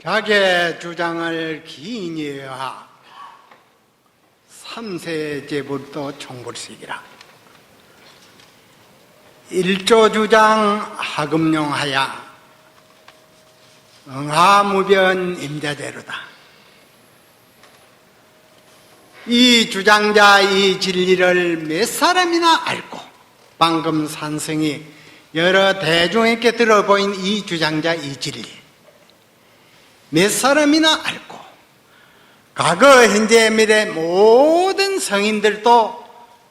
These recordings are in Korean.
자기의 주장을 기인히 하 3세제부터 총불식이라. 1조 주장 하금용하야 응하무변 임자제로다. 이 주장자 이 진리를 몇 사람이나 알고 방금 산성이 여러 대중에게 들어보인 이 주장자 이 진리 몇 사람이나 알고 과거 현재 미래 모든 성인들도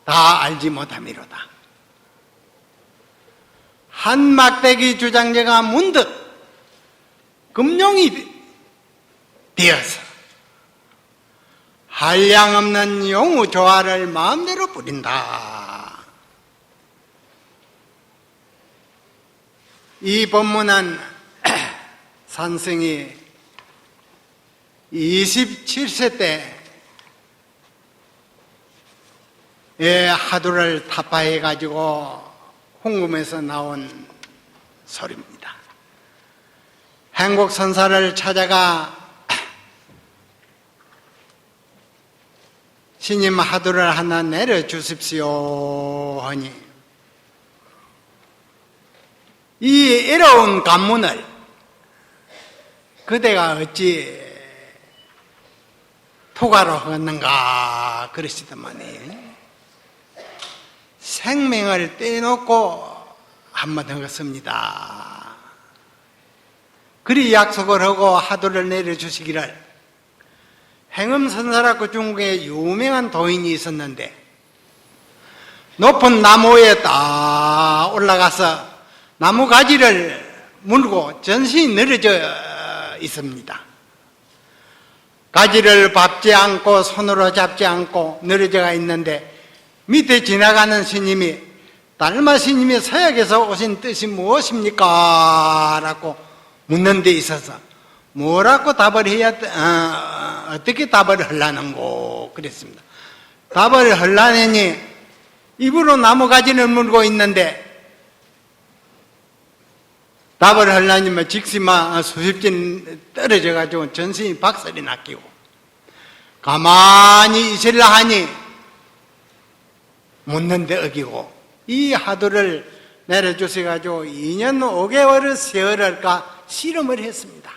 다 알지 못함이로다. 한 막대기 주장자가 문득 금룡이 되어서 한량없는 용우 조화를 마음대로 부린다. 이 법문은 산성이 27세 때에 하두를 타파해 가지고 홍금에서 나온 소리입니다. 행국선사를 찾아가 신임 하두를 하나 내려주십시오 하니 이 애로운 관문을 그대가 어찌 토가로 하겠는가 그러시더만이 생명을 떼놓고 한번 하겠습니다. 그리 약속을 하고 하두를 내려주시기를. 행음선사라고 중국에 유명한 도인이 있었는데 높은 나무에 딱 올라가서 나무 가지를 물고 전신이 늘어져 있습니다. 가지를 밟지 않고 손으로 잡지 않고 늘어져가 있는데 밑에 지나가는 스님이 달마 스님이 서약에서 오신 뜻이 무엇입니까? 라고 묻는 데 있어서 뭐라고 답을 해야 어떻게 답을 하려는고 그랬습니다. 답을 하려니 입으로 나무가지를 물고 있는데 답을 하려니면 직시마 수십진 떨어져 가지고 전신이 박살이 낚이고 가만히 있으려 하니 묻는데 어기고 이 하두를 내려주셔 가지고 2년 5개월의 세월을까 실험을 했습니다.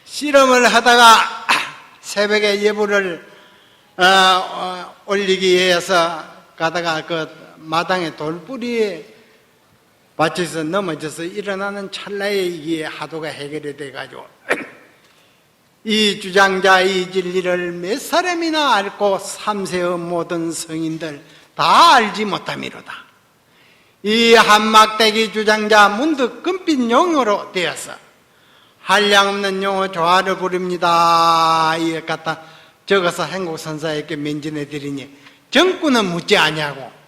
실험을 하다가 새벽에 예불을 올리기 위해서 가다가 그 마당에 돌뿌리에 밭에서 넘어져서 일어나는 찰나에 이게 하도가 해결이 돼가지고 이 주장자 이 진리를 몇 사람이나 알고 3세의 모든 성인들 다 알지 못함이로다. 이 한막대기 주장자 문득 금빛 용어로 되어서 한량없는 용어 조화를 부릅니다. 이 갖다 적어서 행국선사에게 면전해 드리니 정꾸는 묻지 아니하고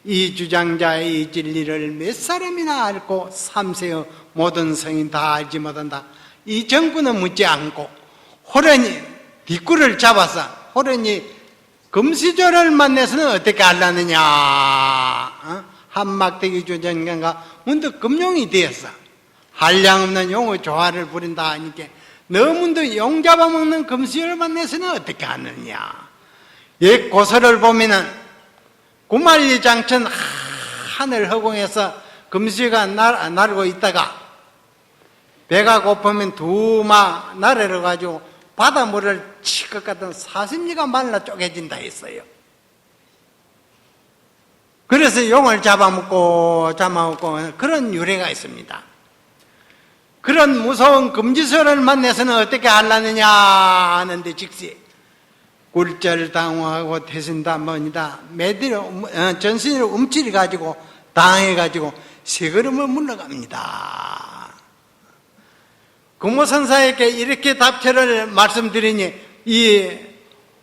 이 주장자의 이 진리를 몇 사람이나 알고 3세의 모든 성인 다 알지 못한다. 이 정꾸는 묻지 않고 호련히 뒷구를 잡아서 호련히 금시조를 만나서는 어떻게 하려느냐. 한막대기 주장자가 문득 금용이 되었어. 한량없는 용의 조화를 부린다 하니까 너 문득 용 잡아먹는 금시조를 만나서는 어떻게 하느냐. 옛 고서를 보면은 구만리 장천 하늘 허공에서 금시가 날고 있다가 배가 고프면 두마 날아가지고 바닷물을 칠 것 같은 40리가 말라 쪼개진다 했어요. 그래서 용을 잡아먹고 그런 유래가 있습니다. 그런 무서운 금지소를 만나서는 어떻게 하려느냐 하는데 즉시 굴절당하고 태신다머니다 전신을 움찔해 가지고 당해 가지고 세 걸음을 물러갑니다. 금호선사에게 이렇게 답처를 말씀드리니 이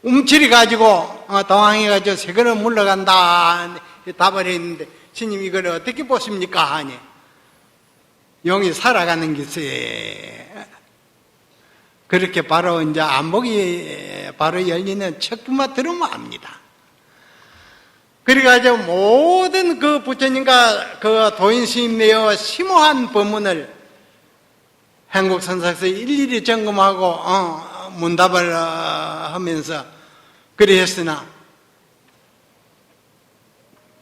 움찔해 가지고 당해 가지고 세 걸음 물러간다 답을 했는데 스님 이걸 어떻게 보십니까 하니 용이 살아가는 것에 그렇게 바로 이제 안목이 바로 열리는 척기만 들으면 압니다. 그래가지고 모든 그 부처님과 그 도인 스님 내어 심오한 법문을 한국선사에서 일일이 점검하고 문답을 하면서 그리 했으나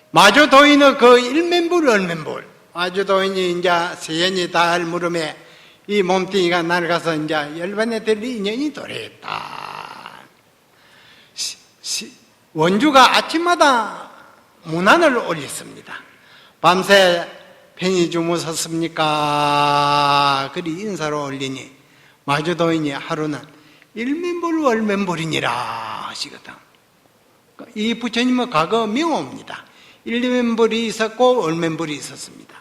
마주도인의 그 일면불 얼면불, 마주도인이 이제 세연이 닿을 무릎에 이 몸뚱이가 낡아서 이제 열반에 될 인연이 도래했다. 원주가 아침마다 문안을 올렸습니다. 밤새 편히 주무셨습니까? 그리 인사를 올리니 마주도인이 하루는 일면불 월면불이니라 하시거든. 이 부처님의 과거 명호입니다. 일면불이 있었고 월면불이 있었습니다.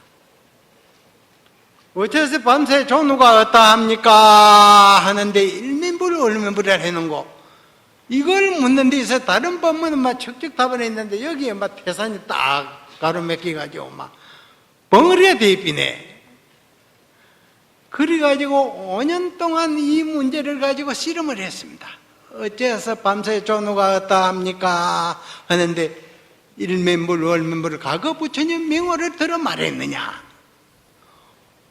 어째서 밤새 조누가 어떠합니까? 하는데 일면불 월면불이라 해놓은 거, 이걸 묻는 데서 다른 법문은 막 척척 답을 했는데 여기에 막 태산이 딱 가로막혀가지고 막 벙어리가 대입이네. 그래가지고 5년 동안 이 문제를 가지고 씨름을 했습니다. 어째서 밤새 조누가 어떠합니까? 하는데 일면불 월면불 과거 부처님 명호를 들어 말했느냐.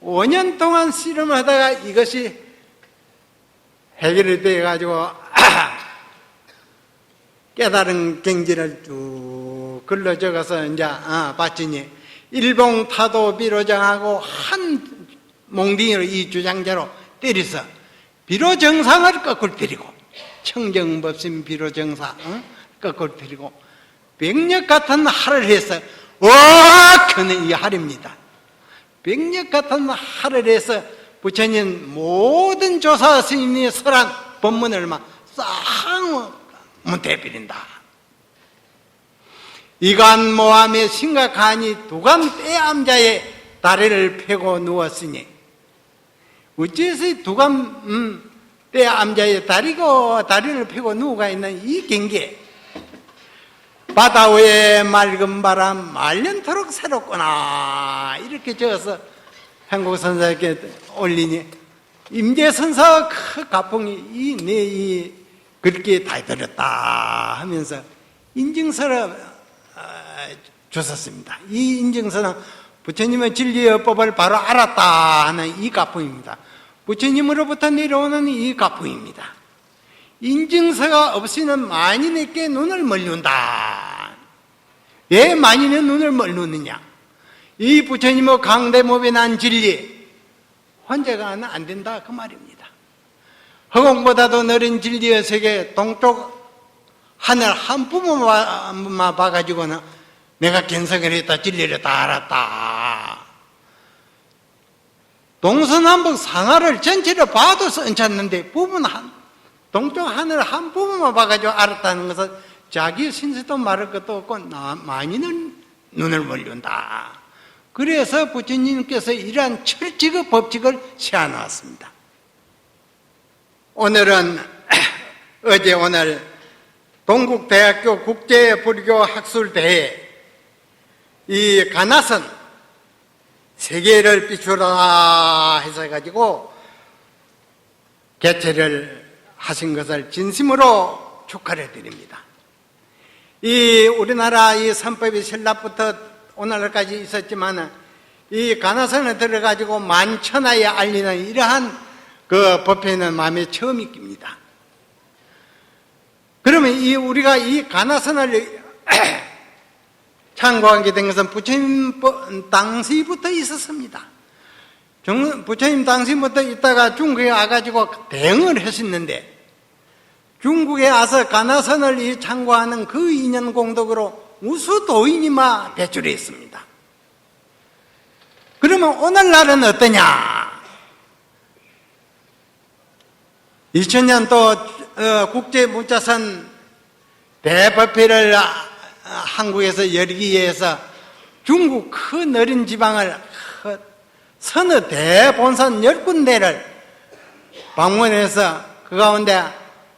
5년 동안 씨름을 하다가 이것이 해결이 돼가지고 깨달은 경지를 쭉 글러 적어서 이제 봤더니 일봉타도 비로정하고 한 몽둥이로 이 주장자로 때려서 비로정상을 거꾸로 때리고, 청정법심 비로정사 거꾸로 때리고 백력 같은 할을 해서 그는 이 할입니다. 백력 같은 할을 해서 부처님 모든 조사 스님의 설한 법문을 막 싹 문대버린다. 이간 모함에 심각하니 두감 떼암자에 다리를 펴고 누웠으니, 어째서 두감 떼암자에 다리를 펴고 누워가 있는 이 경계, 바다 위에 맑은 바람 말년토록 새롭구나 이렇게 적어서 한국선사에게 올리니 임재선사 그 가풍이 이 그렇게 다 들었다 하면서 인증서를 줬었습니다. 이 인증서는 부처님의 진리의 법을 바로 알았다 하는 이 가풍입니다. 부처님으로부터 내려오는 이 가풍입니다. 인증서가 없이는 만인에게 눈을 멀눈다. 왜 만인의 눈을 멀누느냐? 이 부처님의 강대법에 난 진리 환자가 안 된다 그 말입니다. 허공보다도 넓은 진리의 세계 동쪽 하늘 한 부분만 봐가지고는 내가 견성을 했다, 진리를 다 알았다. 동서남북 상하를 전체를 봐도 괜찮는데 동쪽 하늘 한 부분만 봐가지고 알았다는 것은 자기 신세도 말할 것도 없고 만인은 눈을 멀린다. 그래서 부처님께서 이러한 철칙의 법칙을 세워놨습니다. 오늘은 오늘 동국대학교 국제불교 학술대회 이 가나선 세계를 비추라 해서 가지고 개최를 하신 것을 진심으로 축하를 드립니다. 이 우리나라 이 선법이 신라부터 오늘날까지 있었지만 이 가나선에 들어가지고 만천하에 알리는 이러한 그 법회는 마음에 처음이 낍니다. 그러면 우리가 이 가나선을 창고하게 된 것은 부처님 당시부터 있었습니다. 부처님 당시부터 있다가 중국에 와가지고 대응을 했었는데, 중국에 와서 가나선을 창고하는 그 인연 공덕으로 우수도인이 막 배출했습니다. 그러면 오늘날은 어떠냐? 2000년 또 국제문자선 대법회를 한국에서 열기 위해서 중국 큰 어린 지방을 서너 대본산 10군데를 방문해서 그 가운데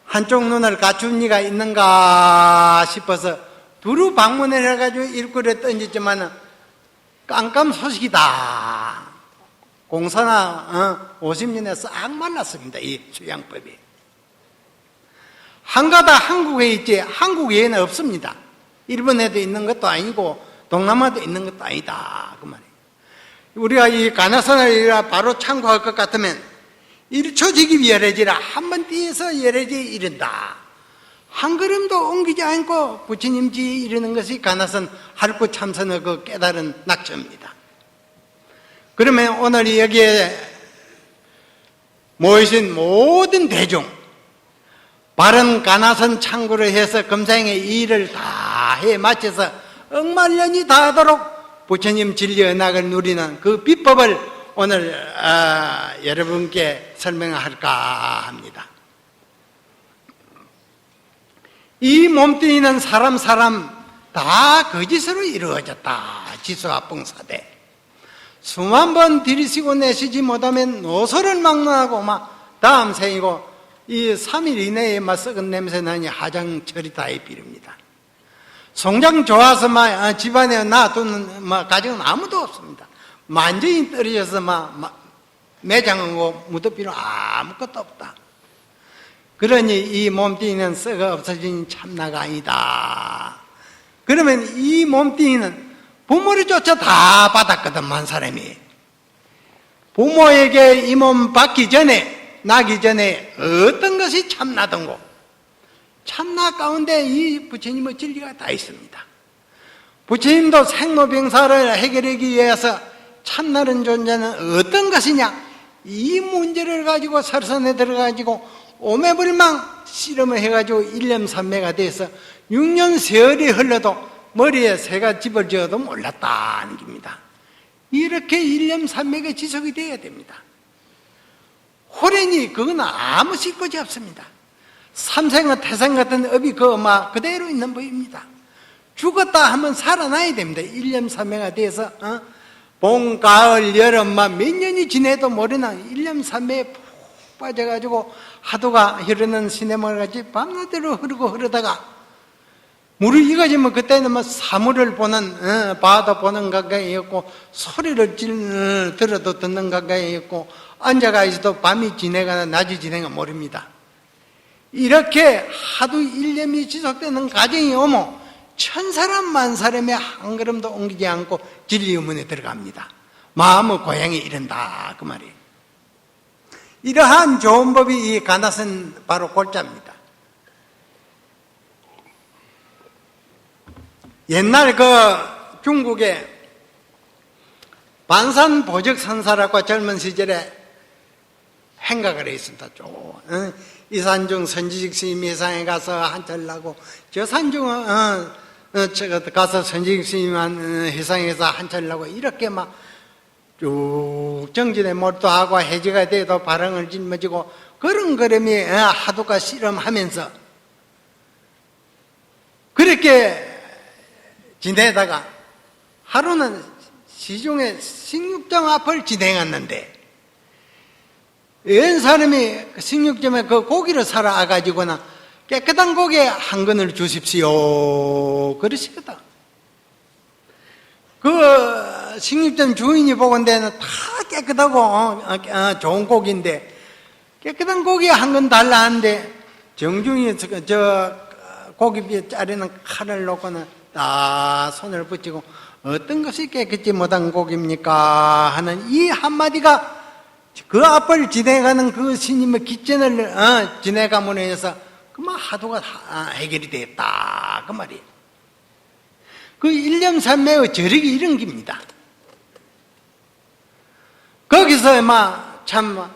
한쪽 눈을 갖춘 이가 있는가 싶어서 두루 방문을 해가지고 일꾼에 던졌지만 깜깜소식이다. 공사나 50년에 싹 말랐습니다. 이 수양법이. 한가다 한국에 있지 한국 외에는 없습니다. 일본에도 있는 것도 아니고 동남아도 있는 것도 아니다 그 말이에요. 우리가 이 가나선을 바로 참고할 것 같으면 일초직입 열애지라 한 번 뛰어서 열애지에 이른다. 한 걸음도 옮기지 않고 부처님지에 이르는 것이 가나선 할구 참선의 그 깨달은 낙처입니다. 그러면 오늘 여기에 모이신 모든 대중, 바른 가나선 창구를 해서 금생의 일을 다 해 마쳐서 억만년이 다하도록 부처님 진리 은학을 누리는 그 비법을 오늘 여러분께 설명할까 합니다. 이 몸뚱이는 사람 다 거짓으로 이루어졌다. 지수합봉사대. 수만 번 들이쉬고 내쉬지 못하면 노소를 막론하고 막 다음 생이고 이 3일 이내에 막 썩은 냄새 나니 하장처리다에 비릅니다. 송장 좋아서 막 집안에 놔두는 막 가정은 아무도 없습니다. 만전히 떨어져서 막 매장하고 무덤비로 아무것도 없다. 그러니 이 몸뚱이는 썩어 없어진 참나가 아니다. 그러면 이 몸뚱이는 부모를 쫓아 다 받았거든, 만 사람이. 부모에게 이 몸 받기 전에, 나기 전에 어떤 것이 참나던고? 참나 가운데 이 부처님의 진리가 다 있습니다. 부처님도 생로병사를 해결하기 위해서 참나는 존재는 어떤 것이냐? 이 문제를 가지고 설선에 들어가지고 오매불망 실험을 해가지고 일념삼매가 돼서 6년 세월이 흘러도 머리에 새가 집을 지어도 몰랐다는 겁니다. 이렇게 일념삼매가 지속이 되어야 됩니다. 호련히 그건 아무 실것이 없습니다. 삼생의 태생 같은 업이 그대로 있는 법입니다. 죽었다 하면 살아나야 됩니다. 일념삼매가 돼서 봄, 가을, 여름 몇 년이 지내도 모르는 일념삼매에 푹 빠져가지고 하도가 흐르는 시냇물같이 밤낮으로 흐르다가 물이 익어지면 그때는 뭐 사물을 보는 바다 보는 가까이였고 소리를 들어도 듣는 가까이였고 앉아가 있어도 밤이 지내거나 낮이 지내가 모릅니다. 이렇게 하도 일념이 지속되는 과정이 오면 천사람 만사람의 한 걸음도 옮기지 않고 진리 의문에 들어갑니다. 마음의 고향에 이른다 그 말이에요. 이러한 좋은 법이 이 가나선 바로 골자입니다. 옛날 그 중국에 반산보적선사라고 젊은 시절에 행각을 했습니다. 이산중 선지식 스님 예상에 가서 한철 나고 저 산중은 가서 선지식 스님 해상에서 한철 나고 이렇게 막 쭉 정진에 몰두하고 해지가 돼도 발흥을 짊어지고 그런 걸음이 하도가 실험하면서 그렇게 지내다가 하루는 시중에 식육점 앞을 지내갔는데 연 사람이 식육점에 그 고기를 사러 와가지고는 깨끗한 고기에 한 근을 주십시오 그러시거든. 그 식육점 주인이 보건대는 다 깨끗하고 좋은 고기인데 깨끗한 고기에 한 근 달라 하는데 정중히 저 고기 자르는 칼을 놓고는 딱 손을 붙이고 어떤 것이 깨끗지 못한 고기입니까? 하는 이 한마디가 그 앞을 지내가는 그 스님의 기전을 지내감으로 해서 그만 하도가 해결이 됐다 그 말이에요. 그 일념삼매의 저력이 이런 겁니다. 거기서 참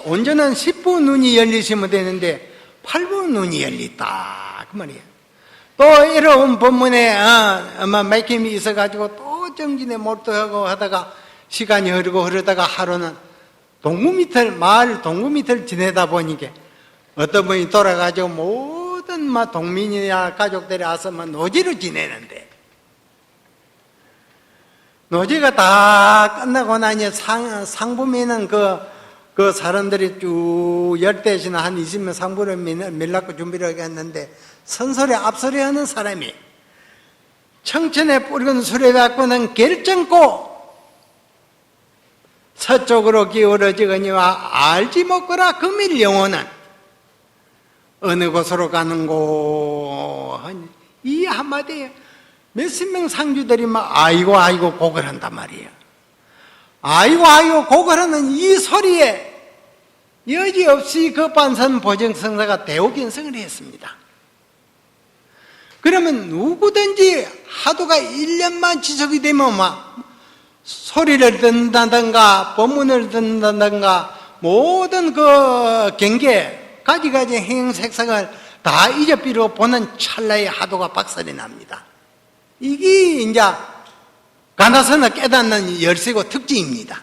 온전한 10부 눈이 열리시면 되는데 8부 눈이 열렸다 그 말이에요. 또 이런 법문에 맥힘이 있어가지고 또 정진에 몰두하고 하다가 시간이 흐르다가 하루는 마을 동구 밑을 지내다 보니까 어떤 분이 돌아가지고 모든 동민이나 가족들이 와서 노지로 지내는데 노지가 다 끝나고 나니 상부면은 그 사람들이 쭉 열대시나 한 20명 상부를 밀라고 준비를 했는데 선설에 앞서려 하는 사람이 청천에 뿌리는 술에 갖고는 결정코 서쪽으로 기울어지거니와 알지 못거라 금일 영혼은 어느 곳으로 가는고 이 한마디에 몇십 명 상주들이 아이고 곡을 한단 말이에요. 아이고 곡을 하는 이 소리에 여지없이 그 반선 보정성사가 대우견성을 했습니다. 그러면 누구든지 하도가 1년만 지속이 되면 소리를 듣는다든가 법문을 듣는다든가 모든 그 경계 가지가지 행색상을 다 잊어버리고 보는 찰나의 하도가 박살이 납니다. 이게 이제 가나서는 깨닫는 열쇠고 특징입니다.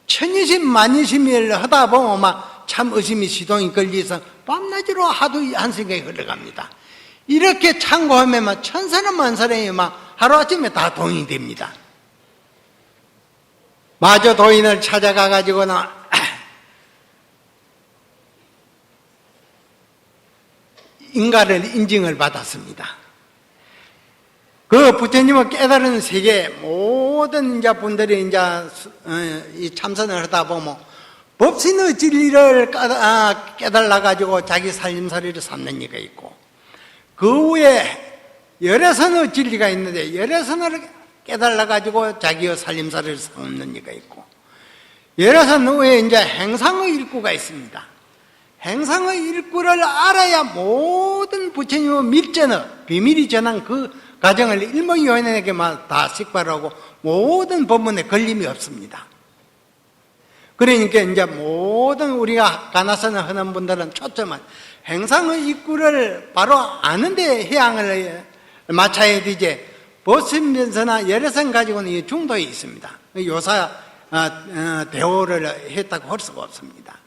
천유심 만유심을 하다 보면 참 의심이 시동이 걸려서 밤낮으로 하도 한 생각이 흘러갑니다. 이렇게 참고하면 천사는 만사람이 하루아침에 다 동이 됩니다. 마저 도인을 찾아가 가지고는 인가를 인증을 받았습니다. 그 부처님을 깨달은 세계 모든 이제 분들이 이제 이 참선을 하다 보면 법신의 진리를 깨달아 가지고 자기 살림살이를 삼는 이가 있고, 그 후에 열애선의 진리가 있는데 열애선을 깨달아 가지고 자기의 살림살이를 삼는 이가 있고, 열애선 후에 이제 행상의 일구가 있습니다. 행상의 일구를 알아야 모든 부처님의 밀전의 비밀이 전한 그 과정을 일목요연에게만 다 식발하고 모든 법문에 걸림이 없습니다. 그러니까 이제 모든 우리가 가나선을 하는 분들은 초점은 행상의 입구를 바로 아는데 해양을 맞춰야 되지, 보신변서나 열애선 가지고는 중도에 있습니다. 요사 대오를 했다고 할 수가 없습니다.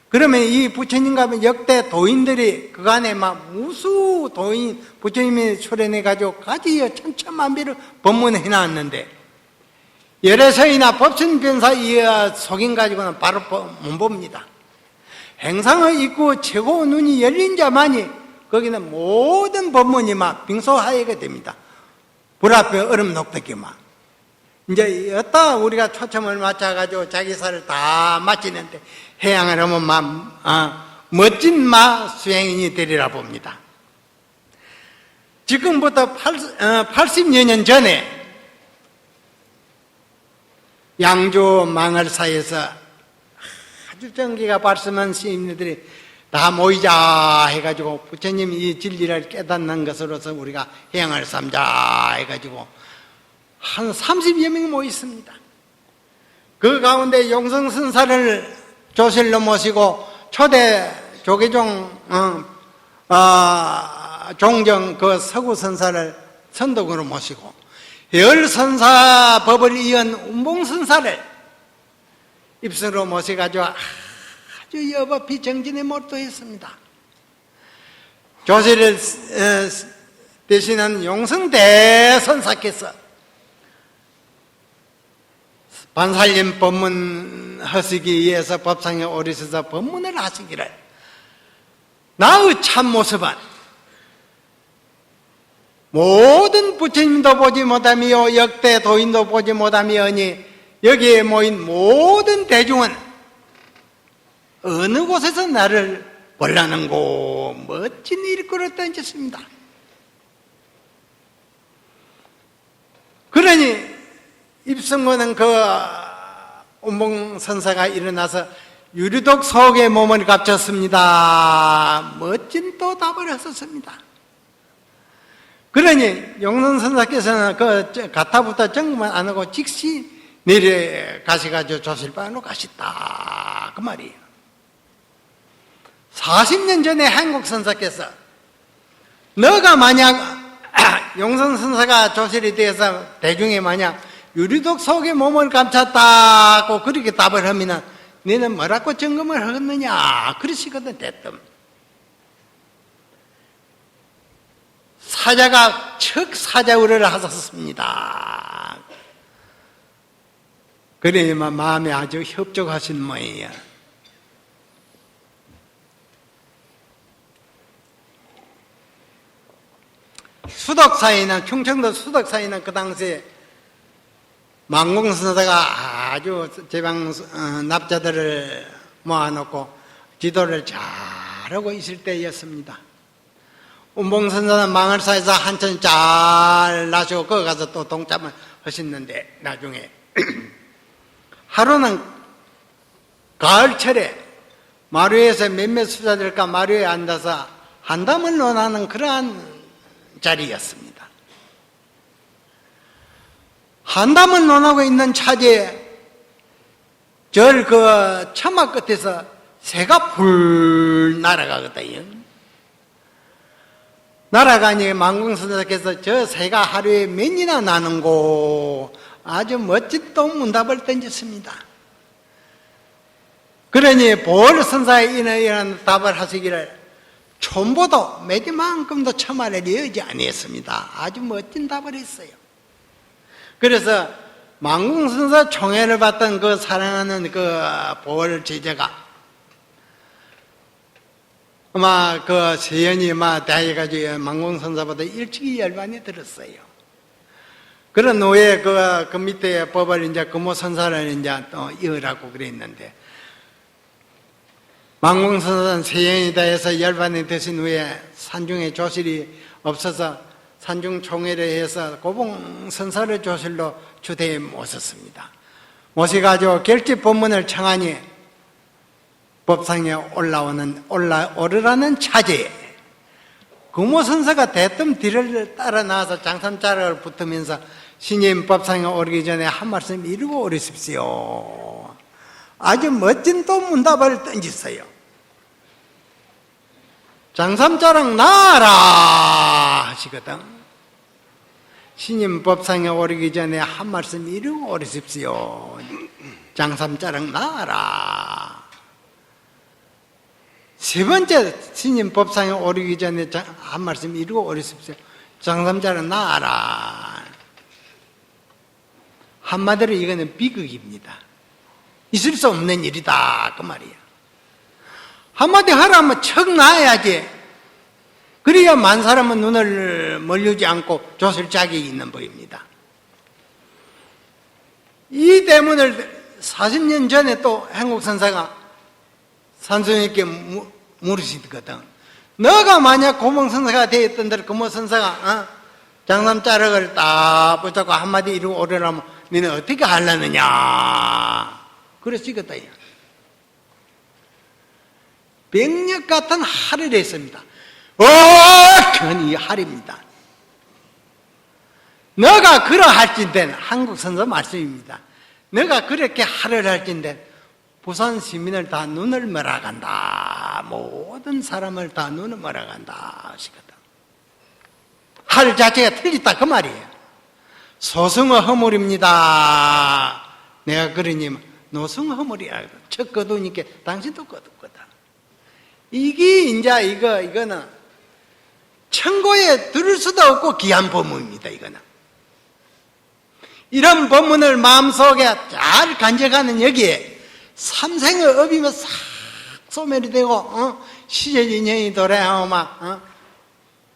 그러면 이 부처님과 역대 도인들이 그간에 무수 도인 부처님이 출연해가지고 가지여 천천만비를 법문해 놨는데, 열애서이나 법신변사 이 속인 가지고는 바로 못 봅니다. 행상의 입구 최고 눈이 열린 자만이 거기는 모든 법문이 빙소하게 됩니다. 불 앞에 얼음 녹듯이 이제 여따 우리가 초점을 맞춰가지고 자기 살을 다 마치는데 해양을 하면 멋진 수행인이 되리라 봅니다. 지금부터 80여 년 전에 양주 망할사에서 아주 정기가 발심한 스님들이 다 모이자 해가지고 부처님 이 진리를 깨닫는 것으로서 우리가 해양을 삼자 해가지고 한 30여 명이 모였습니다. 그 가운데 용성선사를 조실로 모시고 초대 조계종 종정 그 서구선사를 선독으로 모시고 열선사 법을 이은 운봉선사를 입수로 모셔가지고 아주 여법히 정진에 몰두했습니다. 조실을 대신한 용성대선사께서 반살림 법문 하시기 위해서 법상에 오르셔서 법문을 하시기를, 나의 참모습은 모든 부처님도 보지 못하며 역대 도인도 보지 못하며니 여기에 모인 모든 대중은 어느 곳에서 나를 보려는고 멋진 일꾼을 던졌습니다. 그러니 입성고는 그 운봉선사가 일어나서 유리독 속에 몸을 갇혔습니다. 멋진 또 답을 하셨습니다. 그러니 용성선사께서는 그 가타부터 정만 안 하고 즉시 내려가셔가지고 조실반으로 가셨다 그 말이에요. 40년 전에 한국선사께서 너가 만약 용성선사가 조실이 되어서 대중에 만약 유리독 속에 몸을 감췄다고 그렇게 답을 하면 너는 뭐라고 점검을 하겠느냐 그러시거든. 대뜸 사자가 척 사자우를 하셨습니다. 그래야만 마음에 아주 협족하신 모양이야. 수덕사에는, 충청도 수덕사에는 그 당시에 망공선사가 아주 제방 납자들을 모아놓고 지도를 잘하고 있을 때였습니다. 운봉선사는 망을사에서 한참 잘 나시고 거기 가서 또 동참을 하셨는데, 나중에 하루는 가을철에 마루에서 몇몇 수자들과 마루에 앉아서 한담을 논하는 그러한 자리였습니다. 한담을 논하고 있는 차제에 절 그 처마 끝에서 새가 불 날아가거든요. 날아가니 만궁선사께서 저 새가 하루에 몇이나 나는고 아주 멋진 또 문답을 던졌습니다. 그러니 보월선사의 이런 답을 하시기를 촌보도 매디만큼도 처마를 이어지 아니했습니다. 아주 멋진 답을 했어요. 그래서 만궁선사 총애를 받던 그 사랑하는 그 보월 제자가 아마 그 세연이 아마 대해가지고 만궁선사보다 일찍이 열반에 들었어요. 그런 후에 그 밑에 법을 이제 금호선사를 이제 또 이으라고 그랬는데 만궁선사는 세연이다 해서 열반에 드신 후에 산중에 조실이 없어서 산중 총회를 해서 고봉선사를 조실로 주대에 모셨습니다. 모셔가지고 결집 법문을 청하니 법상에 오르라는 차제에 금호선사가 대뜸 뒤를 따라 나와서 장삼자락을 붙으면서 신임 법상에 오르기 전에 한 말씀 이루고 오르십시오. 아주 멋진 또 문답을 던졌어요. 장삼자락 나아라 하시거든. 신임 법상에 오르기 전에 한 말씀 이루고 오르십시오. 장삼자락 나아라. 세 번째 신임 법상에 오르기 전에 한 말씀 이루고 오르십시오. 장삼자락 나아라. 한마디로 이거는 비극입니다. 있을 수 없는 일이다 그 말이야. 한마디 하라면 척 나야지. 그래야 만 사람은 눈을 멀리지 않고 조실 자격이 있는 법입니다. 이 대문을 40년 전에 또 행국선사가 산수님께 물으시거든. 너가 만약 고봉선사가 되었던 대로 금호선사가 장삼자락을 딱 붙잡고 한마디 이루고 오르라면 너는 어떻게 하려느냐 그러시거든요. 백력 같은 할을 했습니다. 그건 이 할입니다. 너가 그러할진된 한국선사 말씀입니다. 너가 그렇게 할을 할진된 부산 시민을 다 눈을 멀어간다. 모든 사람을 다 눈을 멀어간다 하시거든. 할 자체가 틀리다 그 말이에요. 소승어 허물입니다. 내가 그러니 노승어 허물이야. 척 거두니까 당신도 거둘 거다. 이게 이제 이거는 천고에 들을 수도 없고 귀한 법문입니다. 이거는 이런 법문을 마음속에 잘 간직하는 여기에 삼생의 업이면 싹 소멸이 되고 시절인연이 돌아오고 막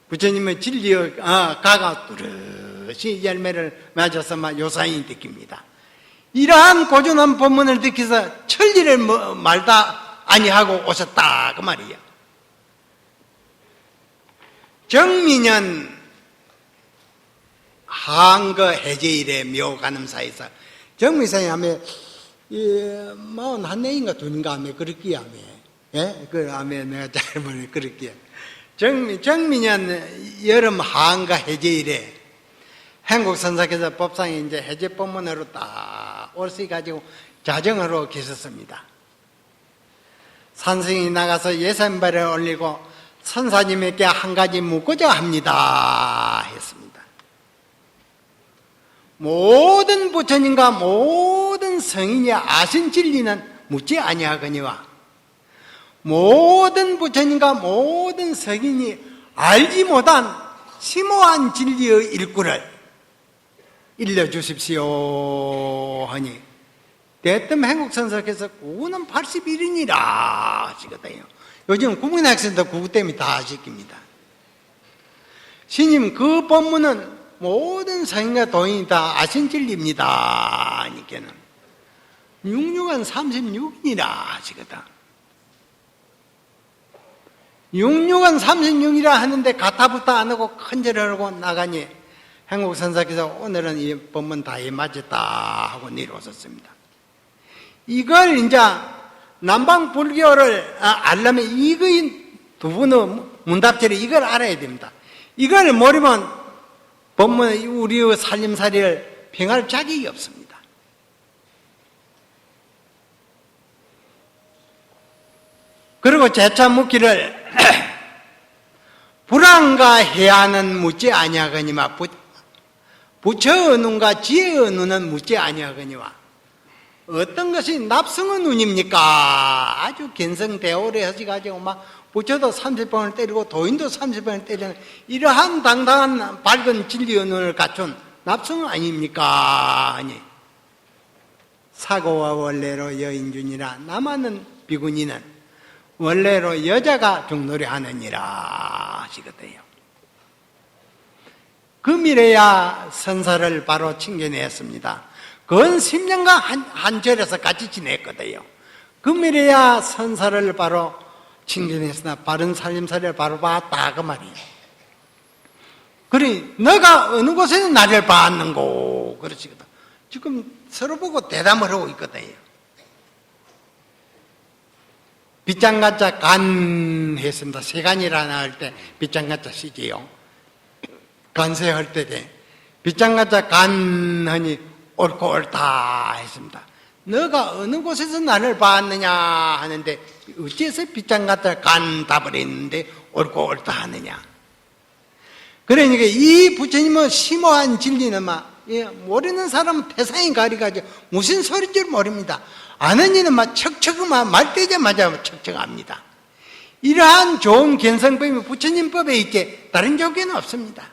부처님의 진리의 가가 뚜렷이 열매를 맺어서 막 요사인이 느낍니다. 이러한 고전한 법문을 듣기서 천리를 말다 아니하고 오셨다 그 말이에요. 정민년 한거 해제일에 묘간음사에서 정민사에 하면 41년인가 2년인가 하면 그렇게 하면 그 하면 내가 잘 모르겠 그렇게 정민년 여름 한거 해제일에 행국선사께서 법상에 이제 해제 법문으로 딱 올시 가지고 자정으로 계셨습니다. 산승이 나가서 예산발을 올리고 선사님에게 한 가지 묻고자 합니다 했습니다. 모든 부처님과 모든 성인이 아신 진리는 묻지 아니하거니와 모든 부처님과 모든 성인이 알지 못한 심오한 진리의 일구를 일러주십시오 하니 대뜸 행국선사께서 구는 81인이라 하시거든요. 요즘 국민학생도 구구 때문에 다 시킵니다. 스님 그 법문은 모든 성인과 도인이 다 아신 진리입니다 하니까는 66은 36이라 하시거든. 66은 36이라 하는데 가타부터 안 하고 큰절을 하고 나가니 행국선사께서 오늘은 이 법문 다 맞았다 하고 내려오셨습니다. 이걸 이제 남방 불교를 알려면 이거인 두 분의 문답제를 이걸 알아야 됩니다. 이걸 모르면 법문 우리의 살림살이를 평할 자격이 없습니다. 그리고 제차 묻기를 불안과 해야는 묻지 아니하거니와 부처의 눈과 지혜의 눈은 묻지 아니하거니와 어떤 것이 납승의 눈입니까? 아주 견성대오래 하시가지고 막 부처도 30번을 때리고 도인도 30번을 때리는 이러한 당당한 밝은 진리의 눈을 갖춘 납승 아닙니까? 아니 사고와 원래로 여인준이라 남하는 비구니는 원래로 여자가 중노리 하느니라 하시거든요. 그 미래야 선사를 바로 챙겨냈습니다. 건 10년간 한 절에서 같이 지냈거든요. 그 미래야 선사를 바로 챙겨냈으나 바른 살림살이를 바로 봤다 그 말이에요. 그래 너가 어느 곳에서 나를 봤는고 그러시거든. 지금 서로 보고 대담을 하고 있거든요. 빗장가짜 간 했습니다. 세간이라나 할 때 빗장가짜 쓰지요. 간세할 때 빗장가짜 간 하니 옳고 옳다 했습니다. 너가 어느 곳에서 나를 봤느냐 하는데 어째서 빗장가짜 간 답을 했는데 옳고 옳다 하느냐. 그러니까 이 부처님은 심오한 진리는 모르는 사람은 태상이 가리가지고 무슨 소리인 줄 모릅니다. 아는 이는 척척만 말되자마자 척척합니다. 이러한 좋은 견성법이 부처님 법에 있지 다른 조건은 없습니다.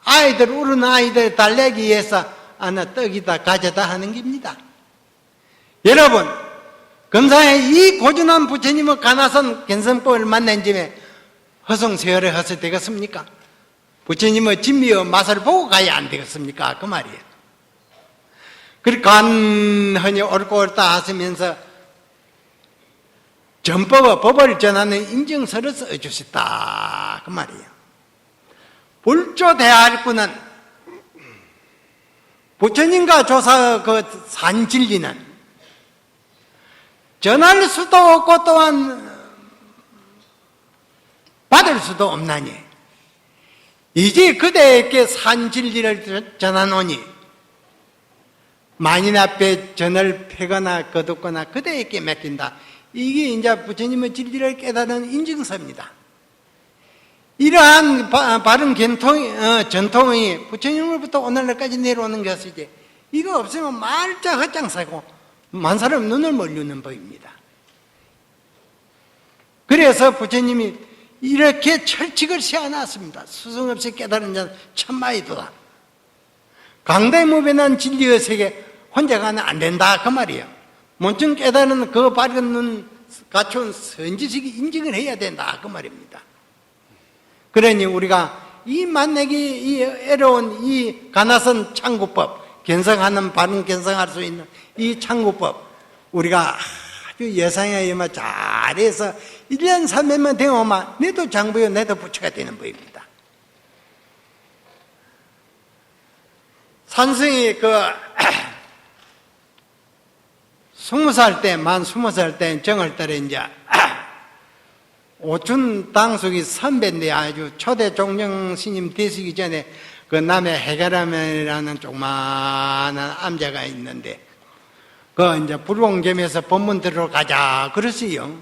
아이들 우는 아이들 달래기 위해서 하나 떡이다 가져다 하는 겁니다. 여러분 금상에 이 고준한 부처님의 가나선 견성법을 만난 점에 허송세월에 허서 되겠습니까? 부처님의 진미의 맛을 보고 가야 안 되겠습니까? 그 말이에요. 그리고 간허니 옳고 옳다 하시면서 전법의 법을 전하는 인증서를 써주셨다 그 말이에요. 불조대할구는 부처님과 조사 그 산진리는 전할 수도 없고 또한 받을 수도 없나니 이제 그대에게 산진리를 전하노니 만인 앞에 전을 패거나 거두거나 그대에게 맡긴다. 이게 이제 부처님의 진리를 깨달은 인증서입니다. 이러한 바른 전통이 부처님으로부터 오늘날까지 내려오는 것이지 이거 없으면 말자 헛장사고 만사람 눈을 멀리는 법입니다. 그래서 부처님이 이렇게 철칙을 세워놨습니다. 수승 없이 깨달은 자는 천마이도다. 강대무변한 진리의 세계 혼자 가면 안 된다 그 말이에요. 먼저 깨달은 그 밝은 눈 갖춘 선지식이 인증을 해야 된다 그 말입니다. 그러니 우리가 이 만나기 이 애로운 이 가나선 창구법 견성하는 바른 견성할 수 있는 이 창구법 우리가 아주 예상에 잘해서 1년 3년만 되면 내도 장부요 내도 부처가 되는 법입니다. 산승이 20살 때, 만 20살 때 정월달에 이제 오춘 당숙이 선배인데 아주 초대 종정 스님 되시기 전에 그 남해 해가람이라는 조그마한 암자가 있는데 그 이제 불공겸에서 법문 들으러 가자 그러시요.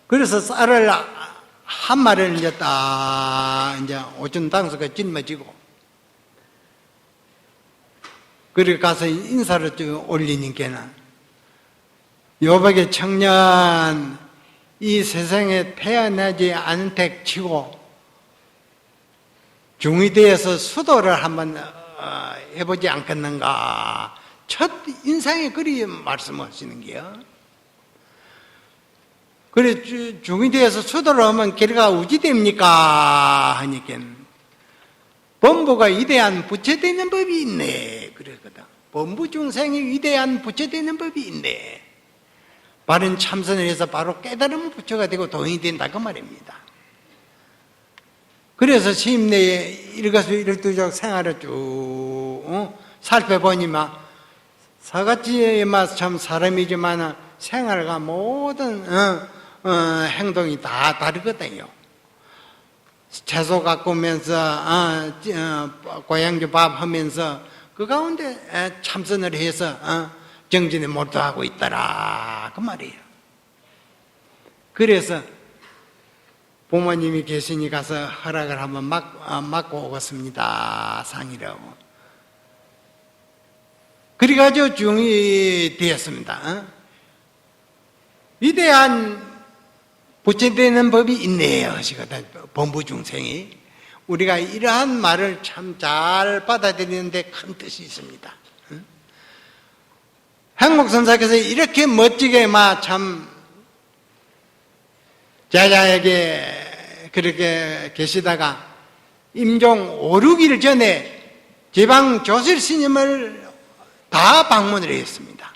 그래서 쌀을 한 마리를 이제 딱 이제 오춘 당숙가 짊어지고 그리고 가서 인사를 올리니까는 요백의 청년 이 세상에 태어나지 않은 택 치고 중위대에서 수도를 한번 해보지 않겠는가 첫 인상에 그리 말씀하시는 게요. 그래 중위대에서 수도를 하면 길가 우지됩니까 하니까 범부가 위대한 부처되는 법이 있네 그랬거든. 범부 중생이 위대한 부처되는 법이 있네. 바른 참선을 해서 바로 깨달으면 부처가 되고 도인이 된다 그 말입니다. 그래서 시임내에 일거수일투족 생활을 쭉 살펴보니만 사같이 참 사람이지만 생활과 모든 행동이 다 다르거든요. 채소 가꾸면서 고향주 밥 하면서 그 가운데 참선을 해서 정진에 몰두하고 있더라 그 말이에요. 그래서 부모님이 계시니 가서 허락을 한번 맡고 오겠습니다 상이라고. 그래가지고 중이 되었습니다. 위대한 부처되는 법이 있네요 하시거든 범부중생이. 우리가 이러한 말을 참 잘 받아들이는데 큰 뜻이 있습니다. 행복선사께서 이렇게 멋지게 참 제자에게 그렇게 계시다가 임종 5, 6일 전에 지방 조실 스님을 다 방문을 했습니다.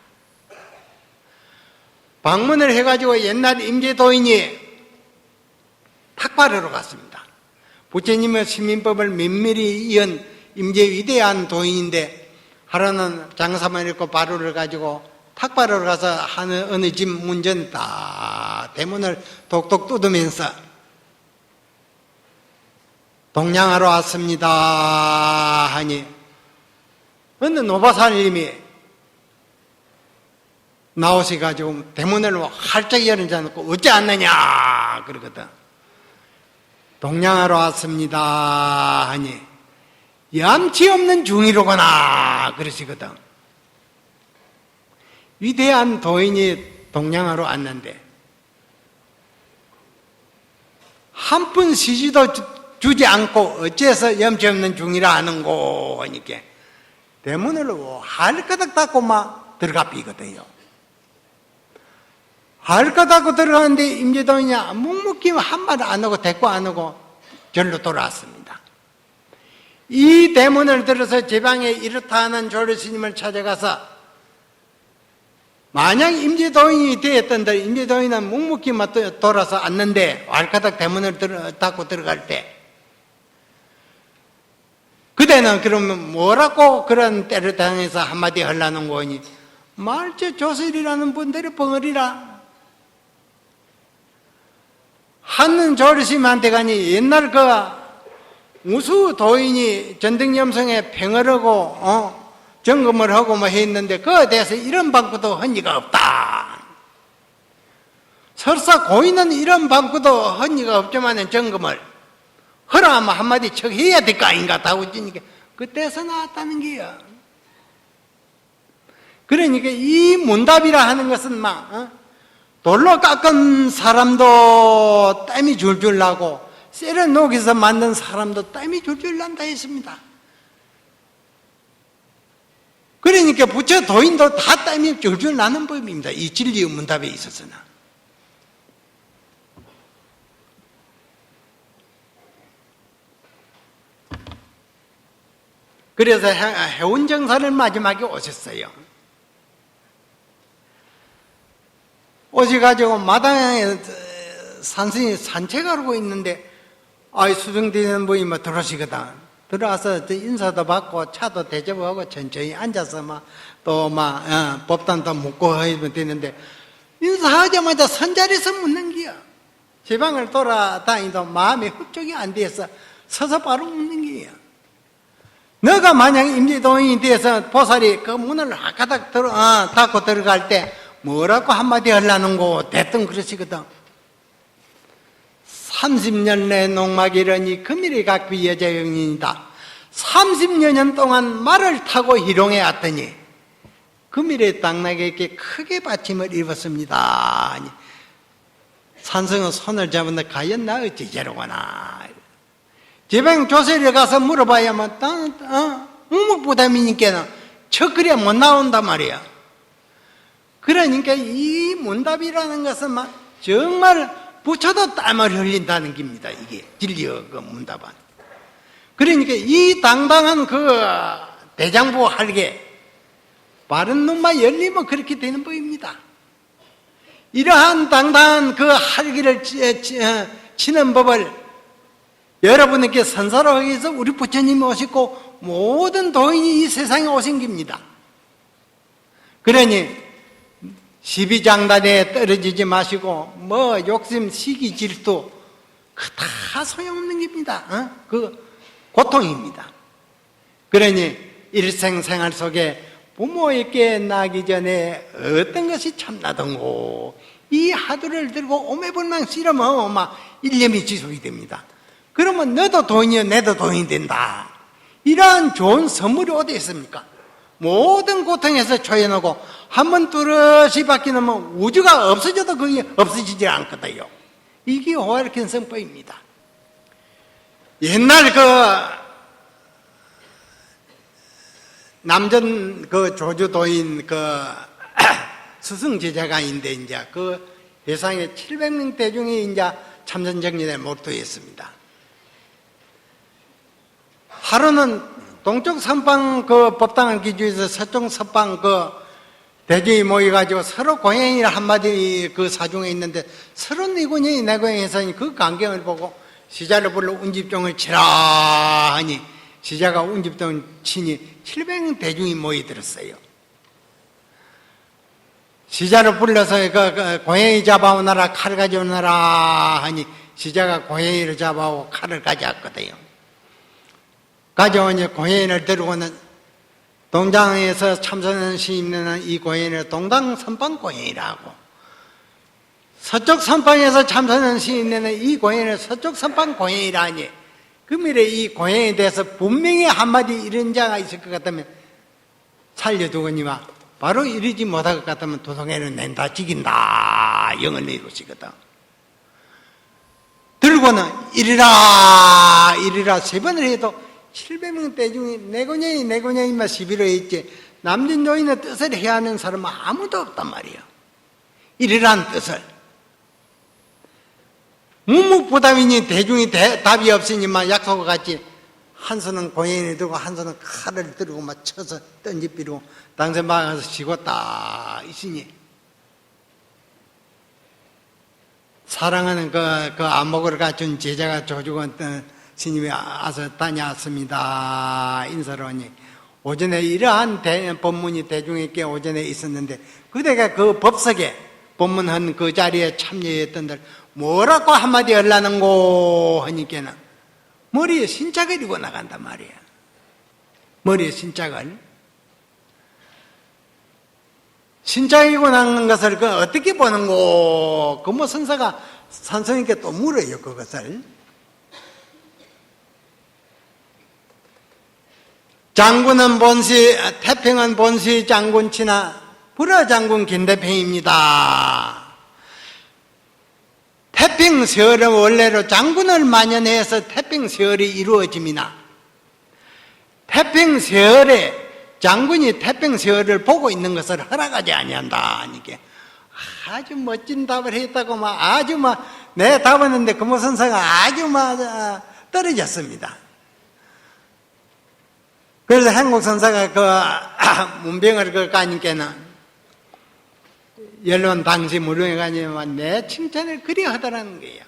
방문을 해가지고 옛날 임재도인이 탁발하러 갔습니다. 부처님의 시민법을 면밀히 이은 임재 위대한 도인인데 하루는 장사만 읽고 바루를 가지고 탁발하러 가서 어느 집 문전 다 대문을 독독 뜯으면서 동양하러 왔습니다 하니 어느 노바사님이 나오셔가지고 대문을 활짝 열지 않고 어찌 않느냐 그러거든. 동양하러 왔습니다 하니 얌치 없는 중이로구나 그러시거든. 위대한 도인이 동양하러 왔는데 한 푼 시지도 주지 않고 어째서 염치 없는 중이라 하는고 하니까 대문을 할까닥 닫고 막 들어가 비거든요. 할까 닫고 들어가는데 임재도인이 묵묵히 한마디 안 하고 대꾸 안 하고 절로 돌아왔습니다. 이 대문을 들어서 제방에 이렇다 하는 조르스님을 찾아가서 만약 임재도인이 되었던데 임재도인은 묵묵히 돌아서 앉는데 왈가닥 대문을 닫고 들어갈 때 그대는 그러면 뭐라고 그런 때를 당해서 한마디 하려는 거니 말저 조실이라는 분들이 벙어리라 하는 조르심한테 가니 옛날 그 우수 도인이 전등염성에 평을하고 점검을 하고 뭐 했는데 그에 대해서 이런 방구도 헌의가 없다. 설사 고인은 이런 방구도 헌의가 없지만 점검을 허라하면 한마디 척 해야 될 거 아닌가 다 웃지니까 그때서 나왔다는 게요. 그러니까 이 문답이라 하는 것은 돌로 깎은 사람도 땀이 줄줄 나고 쇠를 녹여서 만든 사람도 땀이 줄줄 난다 했습니다. 그러니까 부처 도인도 다 땀이 줄줄 나는 법입니다. 이 진리의 문답에 있어서는. 그래서 해운정사를 마지막에 오셨어요. 오셔가지고 마당에 산승이 산책하고 있는데 수정되는 분이 들어오시거든. 들어와서 인사도 받고 차도 대접하고 천천히 앉아서 법단도 묻고 하면 되는데 인사하자마자 선자리에서 묻는 거야. 지방을 돌아다니도 마음이 흡족이 안 돼서 서서 바로 묻는 거야. 너가 만약 임재도인이 돼서 보살이 그 문을 가닥 닫고 들어갈 때 뭐라고 한마디 하려는 거 대뜸 그러시거든. 30년 내 농막이러니 금일이 각비 여자영인이다. 30여 년 동안 말을 타고 희롱해 왔더니 금일의 당나귀에게 크게 받침을 입었습니다. 산성은 손을 잡은데 과연 나 어찌 저러거나. 지방 조세를 가서 물어봐야만 묵묵부담이니까는 척그려 못 나온단 말이야. 그러니까 이 문답이라는 것은 정말 부처도 땀을 흘린다는 겁니다. 이게 진리의 그 문답은. 그러니까 이 당당한 그 대장부 할게 바른 눈만 열리면 그렇게 되는 법입니다. 이러한 당당한 그 할기를 치는 법을 여러분에게 선사로 하기 위해서 우리 부처님이 오셨고 모든 도인이 이 세상에 오신 겁니다. 그러니 시비장단에 떨어지지 마시고 뭐 욕심, 시기, 질투 그 다 소용없는 겁니다. 그 고통입니다. 그러니 일생생활 속에 부모에게 나기 전에 어떤 것이 참나던고 이 하두를 들고 오매불망 씨름하면 막 일념이 지속이 됩니다. 그러면 너도 도인이여 내도 도인이 된다. 이러한 좋은 선물이 어디 있습니까? 모든 고통에서 초연하고 한번 뚜렷이 바뀌면 우주가 없어져도 그게 없어지지 않거든요. 이게 호알킨성법입니다. 옛날 남전 조주도인 스승 제자가 있는데 이제 그 세상에 700명 대중이 이제 참선정진에 몰두했습니다. 하루는 동쪽 선방 법당을 기준해서 서쪽 서방 대중이 모여가지고 서로 고행이라 한마디 사중에 있는데 서로 네 고행이 내 고행에서 그 광경을 보고 시자를 불러 운집종을 치라 하니 시자가 운집종을 치니 700명 대중이 모여들었어요. 시자를 불러서 고행이 잡아오너라 칼을 가져오너라 하니 시자가 고행이를 잡아오고 칼을 가져왔거든요. 가져오니 고행이를 들고는 동장에서 참선하는 스님네는 이 고행이를 동당 선방 고행이라고, 서쪽 선방에서 참선하는 스님네는 이 고행이를 서쪽 선방 고행이라니, 그 미래 이 고행에 대해서 분명히 한마디 이런 자가 있을 것 같다면 살려두거니와 바로 이르지 못할 것 같으면 도성에는 낸다 죽인다 영을 내놓으시거든. 들고는 이리라 이리라 세 번을 해도 700명 대중이 내고냐이만 시비로 했지 남진 노인의 뜻을 해야 하는 사람은 아무도 없단 말이야. 이리란 뜻을 묵묵부답이니 대중이 답이 없으니만 약속과 같이 한 손은 고인을 들고 한 손은 칼을 들고 막 쳐서 던지비로 당세 막아서 죽었다 있으니 사랑하는 그 안목을 갖춘 제자가 조주건 스님이 와서 다녀왔습니다. 인사를 하니 오전에 이러한 법문이 대중에게 오전에 있었는데 그대가 그 법석에 법문한 그 자리에 참여했던들 뭐라고 한마디 하려는고 하니까는 머리에 신짝을 이고 나간단 말이야. 머리에 신짝을 이고 나가는 것을 어떻게 보는고 뭐 선사가 선생님께 또 물어요. 그것을 장군은 본시 태평은 본시 장군 친하 불화 장군 김대평입니다. 태평세월은 원래로 장군을 만연해서 태평세월이 이루어집니다. 태평세월에 장군이 태평세월을 보고 있는 것을 허락하지 아니한다 하니까 아주 멋진 답을 했다고 아주 내 답했는데 금호선사가 아주 떨어졌습니다. 그래서 행국선사가 문병을 까니까는 연론 당시 무릉에 가니면 내 칭찬을 그리 하더라는 거예요.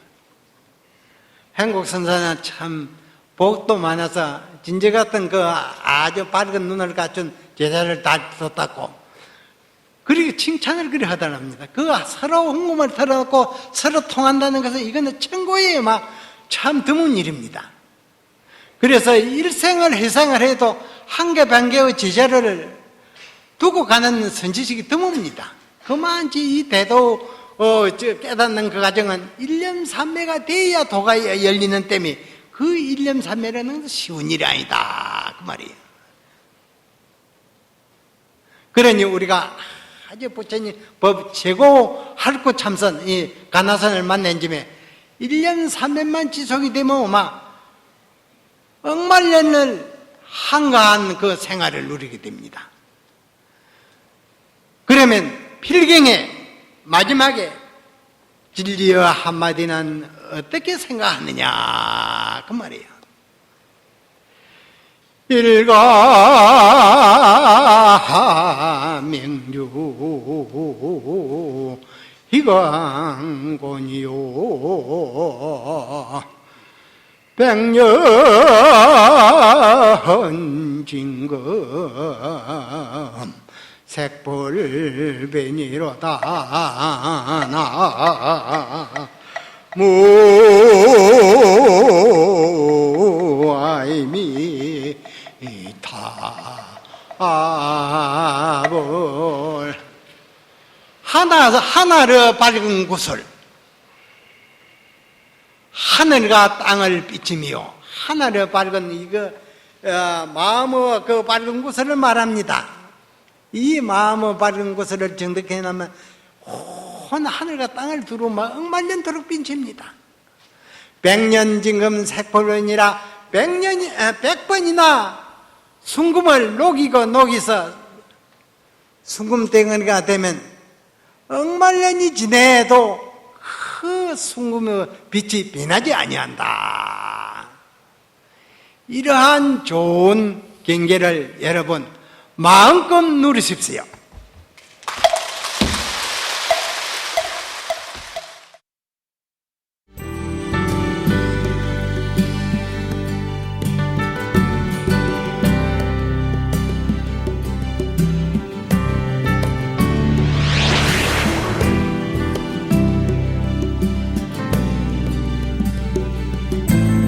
행국선사는 참 복도 많아서 진저 같은 아주 밝은 눈을 갖춘 제자를 다 뒀다고 그리 칭찬을 그리 하더랍니다. 서로 흥금을 털어놓고 서로 통한다는 것은 이거는 천고에 참 드문 일입니다. 그래서 일생을 회상을 해도 한개 반개의 제자를 두고 가는 선지식이 드뭅니다. 그만치 이 대도 깨닫는 그 과정은 일념삼매가 돼야 도가 열리는 때문에 그 일념삼매라는 것은 쉬운 일이 아니다 그 말이에요. 그러니 우리가 아주 부처님 법 최고 할구 참선 이 가나선을 만난 짐에 일념삼매만 지속이 되면 억만년을 한가한 그 생활을 누리게 됩니다. 그러면 필경의 마지막에 진리의 한마디는 어떻게 생각하느냐 그 말이에요. 일가명주 희광곤이요 백년 진검 색불배니로다 무아이미타불 하나를 밝은 곳을 하늘과 땅을 비치며 하늘을 밝은 이거 마음의 그 밝은 곳을 말합니다. 이 마음의 밝은 곳을 정득해 놓으면 온 하늘과 땅을 두루 억만년도록 비칩니다. 100년 징금 색불원이라 100번이나 순금을 녹이서 순금덩어리가 되면 억만년이 지내도 그 순금의 빛이 변하지 아니한다. 이러한 좋은 경계를 여러분 마음껏 누리십시오.